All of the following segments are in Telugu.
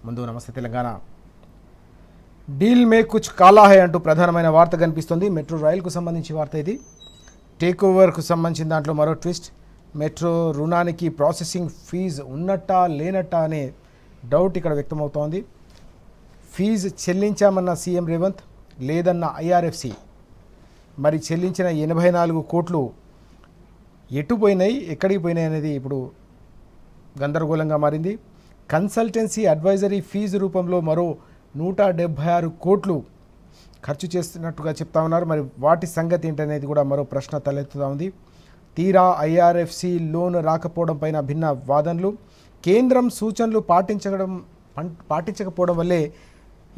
ముందు నమస్తే తెలంగాణ. డీల్ మే కుచ్ కాలా హై అంటూ ప్రధానమైన వార్త కనిపిస్తుంది. మెట్రో రైలుకు సంబంధించి వార్త ఇది. టేక్ ఓవర్కు సంబంధించిన దాంట్లో మరో ట్విస్ట్. మెట్రో రుణానికి ప్రాసెసింగ్ ఫీజు ఉన్నట్టా లేనట్టా అనే డౌట్ ఇక్కడ వ్యక్తమవుతోంది. ఫీజు చెల్లించామన్న సీఎం రేవంత్, లేదన్న ఐఆర్ఎఫ్సి. మరి చెల్లించిన 84 కోట్లు ఎటు పోయినాయి, ఎక్కడికి పోయినాయి అనేది ఇప్పుడు గందరగోళంగా మారింది. కన్సల్టెన్సీ అడ్వైజరీ ఫీజు రూపంలో మరో 176 కోట్లు ఖర్చు చేస్తున్నట్టుగా చెప్తా ఉన్నారు. మరి వాటి సంగతి ఏంటనేది కూడా మరో ప్రశ్న తలెత్తుతా ఉంది. తీరా ఐఆర్ఎఫ్సి లోన్ రాకపోవడం పైన భిన్న వాదనలు. కేంద్రం సూచనలు పాటించకపోవడం వల్లే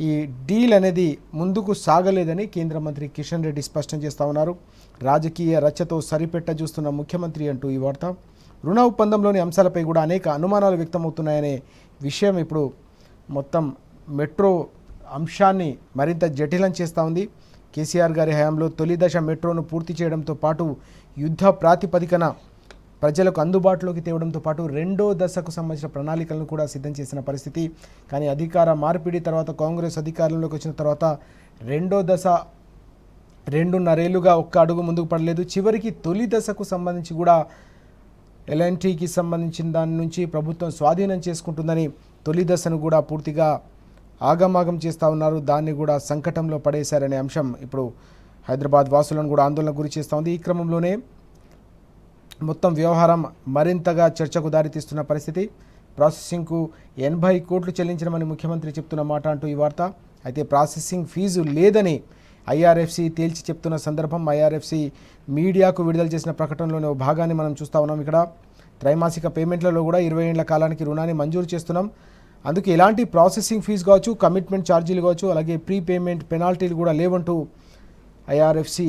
ఈ డీల్ అనేది ముందుకు సాగలేదని కేంద్ర మంత్రి కిషన్ రెడ్డి స్పష్టం చేస్తూ ఉన్నారు. రాజకీయ రచ్చతో సరిపెట్ట చూస్తున్న ముఖ్యమంత్రి అంటూ ఈ వార్త. రుణ ఒప్పందంలోని అంశాలపై కూడా అనేక అనుమానాలు వ్యక్తమవుతున్నాయనే విషయం ఇప్పుడు మొత్తం మెట్రో అంశాన్ని మరింత జటిలం చేస్తూ ఉంది. కేసీఆర్ గారి హయాంలో తొలి దశ మెట్రోను పూర్తి చేయడంతో పాటు యుద్ధ ప్రాతిపదికన ప్రజలకు అందుబాటులోకి తేవడంతో పాటు రెండో దశకు సంబంధించిన ప్రణాళికలను కూడా సిద్ధం చేసిన పరిస్థితి. కానీ అధికార మార్పిడి తర్వాత కాంగ్రెస్ అధికారంలోకి వచ్చిన తర్వాత రెండో దశ 2.5 ఏళ్లుగా ఒక్క అడుగు ముందుకు పడలేదు. చివరికి తొలి దశకు సంబంధించి కూడా ఎల్ఎన్టీకి సంబంధించిన దాని నుంచి ప్రభుత్వం స్వాధీనం చేసుకుంటుందని తొలి దశను కూడా పూర్తిగా ఆగమాగం చేస్తూ ఉన్నారు. దాన్ని కూడా సంకటంలో పడేశారనే అంశం ఇప్పుడు హైదరాబాద్ వాసులను కూడా ఆందోళనకు గురి చేస్తూ ఉంది. ఈ క్రమంలోనే మొత్తం వ్యవహారం మరింతగా చర్చకు దారితీస్తున్న పరిస్థితి. ప్రాసెసింగ్కు 80 కోట్లు చెల్లించడమని ముఖ్యమంత్రి చెప్తున్న మాట అంటూ ఈ వార్త. అయితే ప్రాసెసింగ్ ఫీజు లేదని ఐఆర్ఎఫ్సి తేల్చి చెప్తున్న సందర్భం. ఐఆర్ఎఫ్సి మీడియాకు విడుదల చేసిన ప్రకటనలోని ఒక భాగాన్ని మనం చూస్తూ ఉన్నాం. ఇక్కడ త్రైమాసిక పేమెంట్లలో కూడా 20 ఏళ్ల కాలానికి రుణాన్ని మంజూరు చేస్తున్నాం. అందుకే ఎలాంటి ప్రాసెసింగ్ ఫీజు కావచ్చు, కమిట్మెంట్ ఛార్జీలు కావచ్చు, అలాగే ప్రీ పేమెంట్ పెనాల్టీలు కూడా లేవంటూ IRFC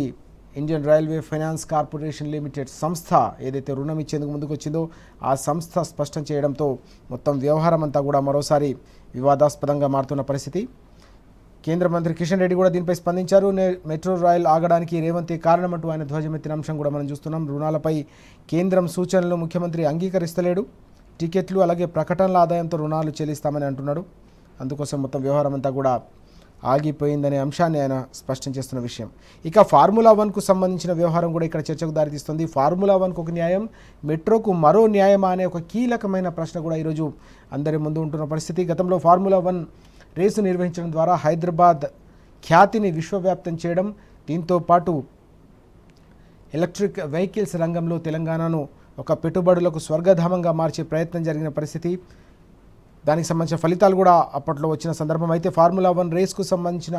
Indian railway finance corporation limited సంస్థ ఏదైతే రుణం ఇచ్చేందుకు ముందుకు వచ్చిందో ఆ సంస్థ స్పష్టం చేయడంతో మొత్తం వ్యవహారం అంతా కూడా మరోసారి వివాదాస్పదంగా మారుతున్న పరిస్థితి. కేంద్ర మంత్రి కిషన్ రెడ్డి కూడా దీనిపై స్పందించారు. మెట్రో రైల్ ఆగడానికి రేవంతే కారణమంటూ ఆయన ధ్వజమెత్తిన అంశం కూడా మనం చూస్తున్నాం. రుణాలపై కేంద్రం సూచనలు ముఖ్యమంత్రి అంగీకరిస్తలేడు. టికెట్లు అలాగే ప్రకటనల ఆదాయంతో రుణాలు చెల్లిస్తామని అంటున్నాడు. అందుకోసం మొత్తం వ్యవహారం అంతా కూడా ఆగిపోయిందనే అంశాన్ని ఆయన స్పష్టం చేస్తున్న విషయం. ఇక ఫార్ములా 1కు సంబంధించిన వ్యవహారం కూడా ఇక్కడ చర్చకు దారితీస్తుంది. ఫార్ములా 1కు ఒక న్యాయం, మెట్రోకు మరో న్యాయమా అనే ఒక కీలకమైన ప్రశ్న కూడా ఈరోజు అందరి ముందు ఉంటున్న పరిస్థితి. గతంలో ఫార్ములా 1 రేసు నిర్వహించడం ద్వారా హైదరాబాద్ ఖ్యాతిని విశ్వవ్యాప్తం చేయడం, దీంతో పాటు ఎలక్ట్రిక్ వెహికల్స్ రంగంలో తెలంగాణను ఒక పెట్టుబడులకు స్వర్గధామంగా మార్చే ప్రయత్నం జరిగిన పరిస్థితి. దానికి సంబంధించిన ఫలితాలు కూడా అప్పట్లో వచ్చిన సందర్భం. అయితే ఫార్ములా 1 రేస్కు సంబంధించిన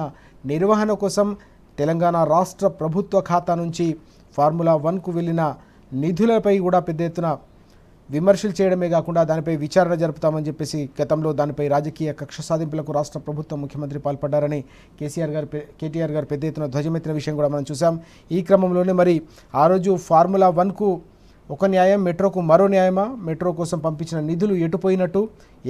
నిర్వహణ కోసం తెలంగాణ రాష్ట్ర ప్రభుత్వ ఖాతా నుంచి ఫార్ములా 1కు వెళ్ళిన నిధులపై కూడా పెద్ద ఎత్తున విమర్శలు చేయడమే కాకుండా దానిపై విచారణ జరుపుతామని చెప్పేసి గతంలో దానిపై రాజకీయ కక్ష సాధింపులకు రాష్ట్ర ప్రభుత్వం ముఖ్యమంత్రి పాల్పడ్డారని కేటీఆర్ గారు పెద్ద ఎత్తున ధ్వజమెత్తిన విషయం కూడా మనం చూసాం. ఈ క్రమంలోనే మరి ఆ రోజు ఫార్ములా 1కు ఒక న్యాయం, మెట్రోకు మరో న్యాయమా? మెట్రో కోసం పంపించిన నిధులు ఎటుపోయినట్టు?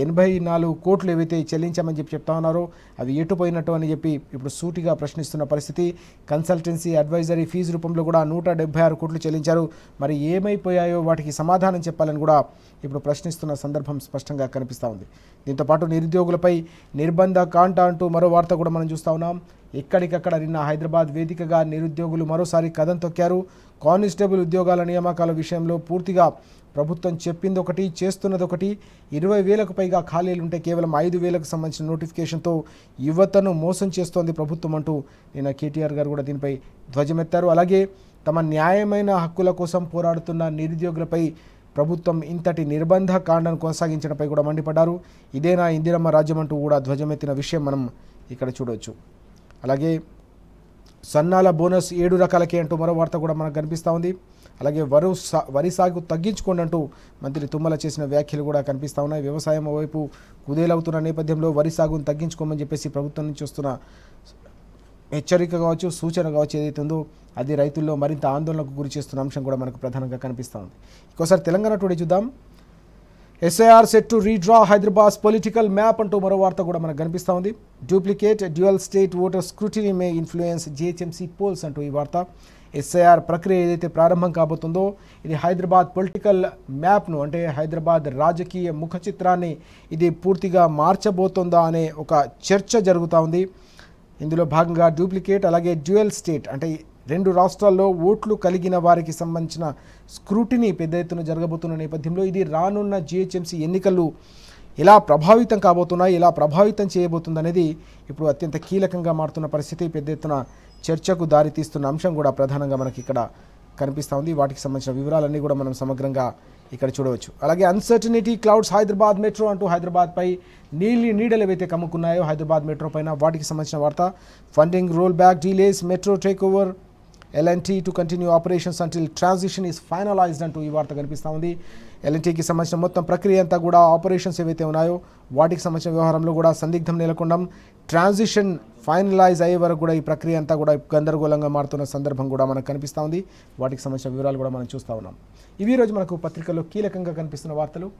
84 కోట్లు ఏవైతే చెల్లించామని చెప్తా ఉన్నారో అవి ఎటుపోయినట్టు అని చెప్పి ఇప్పుడు సూటిగా ప్రశ్నిస్తున్న పరిస్థితి. కన్సల్టెన్సీ అడ్వైజరీ ఫీజు రూపంలో కూడా 176 కోట్లు చెల్లించారు. మరి ఏమైపోయాయో వాటికి సమాధానం చెప్పాలని కూడా ఇప్పుడు ప్రశ్నిస్తున్న సందర్భం స్పష్టంగా కనిపిస్తూ ఉంది. దీంతోపాటు నిరుద్యోగులపై నిర్బంధ కాంట అంటూ మరో వార్త కూడా మనం చూస్తూ ఉన్నాం. ఎక్కడికక్కడ నిన్న హైదరాబాద్ వేదికగా నిరుద్యోగులు మరోసారి కదం తొక్కారు. కానిస్టేబుల్ ఉద్యోగాల నియామకాల విషయంలో పూర్తిగా ప్రభుత్వం చెప్పింది ఒకటి, చేస్తున్నది ఒకటి. 20,000కు పైగా ఖాళీలుంటే కేవలం 5,000కు సంబంధించిన నోటిఫికేషన్తో యువతను మోసం చేస్తోంది ప్రభుత్వం అంటూ నిన్న కేటీఆర్ గారు కూడా దీనిపై ధ్వజమెత్తారు. అలాగే తమ న్యాయమైన హక్కుల కోసం పోరాడుతున్న నిరుద్యోగులపై ప్రభుత్వం ఇంతటి నిర్బంధ కాండను కొనసాగించడంపై కూడా మండిపడ్డారు. ఇదేనా ఇందిరమ్మ రాజ్యం అంటూ కూడా ధ్వజమెత్తిన విషయం మనం ఇక్కడ చూడవచ్చు. అలాగే సన్నాల బోనస్ 7 రకాలకే అంటూ మరో వార్త కూడా మనకు కనిపిస్తూ ఉంది. అలాగే వరి సాగు తగ్గించుకోండి అంటూ మంత్రి తుమ్మల చేసిన వ్యాఖ్యలు కూడా కనిపిస్తూ ఉన్నాయి. వ్యవసాయం వైపు కుదేలవుతున్న నేపథ్యంలో వరి సాగును తగ్గించుకోమని చెప్పేసి ప్రభుత్వం నుంచి వస్తున్న హెచ్చరిక కావచ్చు, సూచన కావచ్చు ఏదైతే ఉందో అది రైతుల్లో మరింత ఆందోళనకు గురి చేస్తున్న అంశం కూడా మనకు ప్రధానంగా కనిపిస్తూ ఉంది. ఇంకోసారి తెలంగాణ టుడే చూద్దాం. SIR set to redraw Hyderabad political map అంటూ మరో వార్త కూడా మనకు కనిపిస్తూ ఉంది. Duplicate dual state voter scrutiny may influence GHMC polls అంటూ ఈ వార్త. ఎస్ఐఆర్ ప్రక్రియ ఏదైతే ప్రారంభం కాబోతుందో ఇది హైదరాబాద్ పొలిటికల్ మ్యాప్ను అంటే హైదరాబాద్ రాజకీయ ముఖ చిత్రాన్ని ఇది పూర్తిగా మార్చబోతుందా అనే ఒక చర్చ జరుగుతూ ఉంది. ఇందులో భాగంగా డూప్లికేట్ అలాగే డ్యూయల్ స్టేట్ అంటే 2 రాష్ట్రాల్లో ఓట్లు కలిగిన వారికి సంబంధించిన స్క్రూటినీ పెద్ద ఎత్తున జరగబోతున్న నేపథ్యంలో ఇది రానున్న జిహెచ్ఎంసీ ఎన్నికలు ఎలా ప్రభావితం కాబోతున్నాయి, ఎలా ప్రభావితం చేయబోతుంది అనేది ఇప్పుడు అత్యంత కీలకంగా మారుతున్న పరిస్థితి. పెద్ద ఎత్తున చర్చకు దారితీస్తున్న అంశం కూడా ప్రధానంగా మనకి ఇక్కడ కనిపిస్తూ ఉంది. వాటికి సంబంధించిన వివరాలన్నీ కూడా మనం సమగ్రంగా ఇక్కడ చూడవచ్చు. అలాగే అన్సర్టనిటీ క్లౌడ్స్ హైదరాబాద్ మెట్రో అంటూ హైదరాబాద్పై నీడలు ఏవైతే కమ్ముకున్నాయో హైదరాబాద్ మెట్రో పైన వాటికి సంబంధించిన వార్త. Funding roll back delays metro take over L N T to continue operations until transition is finalized అంటూ ఈ వార్త కనిపిస్తూ ఉంది. ఎల్ఎన్టీకి సంబంధించిన మొత్తం ప్రక్రియ అంతా కూడా ఆపరేషన్స్ ఏవైతే ఉన్నాయో వాటికి సంబంధించిన వ్యవహారంలో కూడా సందిగ్ధం నెలకొండం, ట్రాన్సిషన్ ఫైనలైజ్ అయ్యే వరకు కూడా ఈ ప్రక్రియ అంతా కూడా గందరగోళంగా మారుతున్న సందర్భం కూడా మనకు కనిపిస్తూ ఉంది. వాటికి సంబంధించిన వివరాలు కూడా మనం చూస్తూ ఉన్నాం. ఇవి రోజు మనకు పత్రికల్లో కీలకంగా కనిపిస్తున్న వార్తలు.